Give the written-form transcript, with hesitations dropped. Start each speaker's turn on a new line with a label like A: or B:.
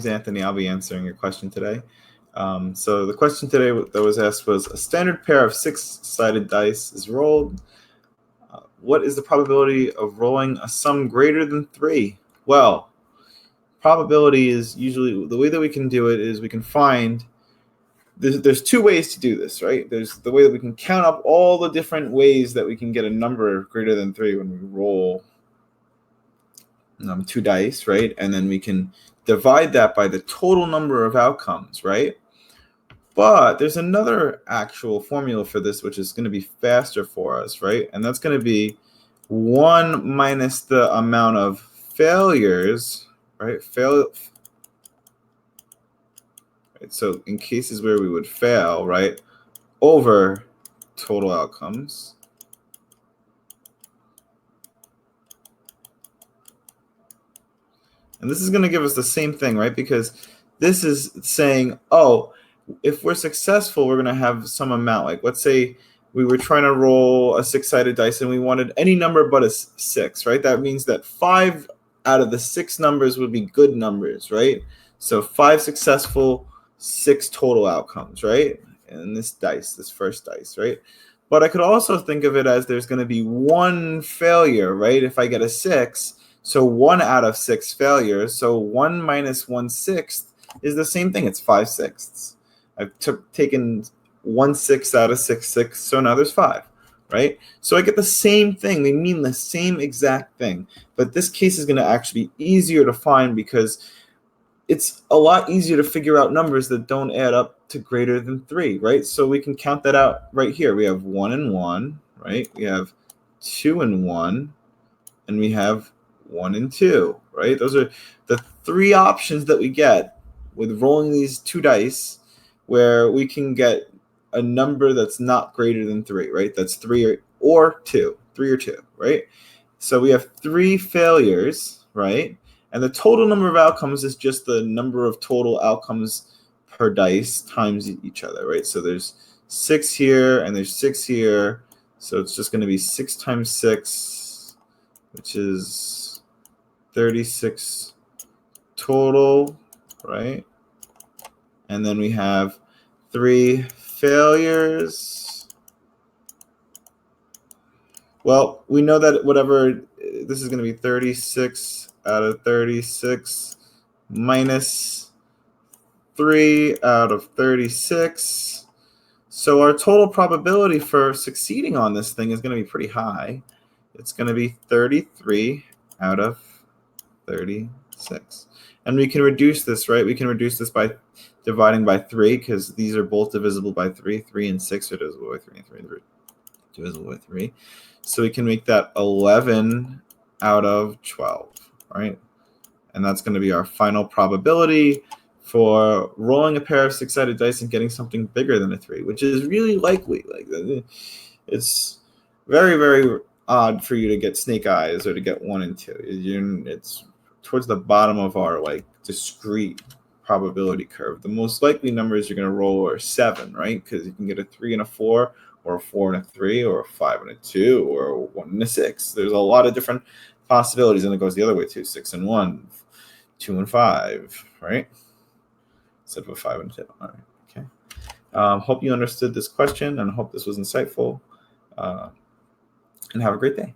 A: Anthony. I'll be answering your question today. So the question today that was asked was, a standard pair of 6-sided dice is rolled. What is the probability of rolling a sum greater than 3? Well, probability is usually, the way that we can do it is we can find, there's two ways to do this, right? There's the way that we can count up all the different ways that we can get a number greater than 3 when we roll 2 dice, right? And then we can divide that by the total number of outcomes, right? But there's another actual formula for this, which is going to be faster for us, right? And that's going to be 1 minus the amount of failures, right? Right? So in cases where we would fail, right, over total outcomes. And this is going to give us the same thing, right? Because this is saying, oh, if we're successful, we're going to have some amount. Like, let's say we were trying to roll a 6-sided dice and we wanted any number but a 6, right? That means that 5 out of the 6 numbers would be good numbers, right? So 5 successful, 6 total outcomes, right? And this dice, this first dice, right? But I could also think of it as there's going to be 1 failure, right? If I get a 6, so 1 out of 6 failures. So 1 minus 1/6 is the same thing. It's 5/6. I've taken 1/6 out of 6/6, so now there's 5, right? So I get the same thing. They mean the same exact thing. But this case is going to actually be easier to find because it's a lot easier to figure out numbers that don't add up to greater than 3, right? So we can count that out right here. We have 1 and 1, right? We have 2 and 1, and we have 1 and 2, right? Those are the 3 options that we get with rolling these 2 dice, where we can get a number that's not greater than 3, right? That's 3 or 2, right? So we have 3 failures, right? And the total number of outcomes is just the number of total outcomes per dice times each other, right? So there's 6 here and there's 6 here. So it's just going to be 6 times 6, which is 36 total, right? And then we have 3 failures. Well, we know that whatever, this is going to be 36 out of 36 minus 3 out of 36. So our total probability for succeeding on this thing is going to be pretty high. It's going to be 33 out of 36. And we can reduce this, right? We can reduce this by dividing by 3, because these are both divisible by 3. 3 and 6 are divisible by 3, and 3 are divisible by 3. So we can make that 11 out of 12, right? And that's going to be our final probability for rolling a pair of 6-sided dice and getting something bigger than a 3, which is really likely. Like, it's very, very odd for you to get snake eyes or to get 1 and 2. It's towards the bottom of our discrete probability curve. The most likely numbers you're going to roll are 7, right? Because you can get a 3 and a 4, or a 4 and a 3, or a 5 and a 2, or a 1 and a 6. There's a lot of different possibilities, and it goes the other way too. 6 and 1, 2 and 5, right? Instead of a 5 and 2. All right. Okay. Hope you understood this question, and hope this was insightful. And have a great day.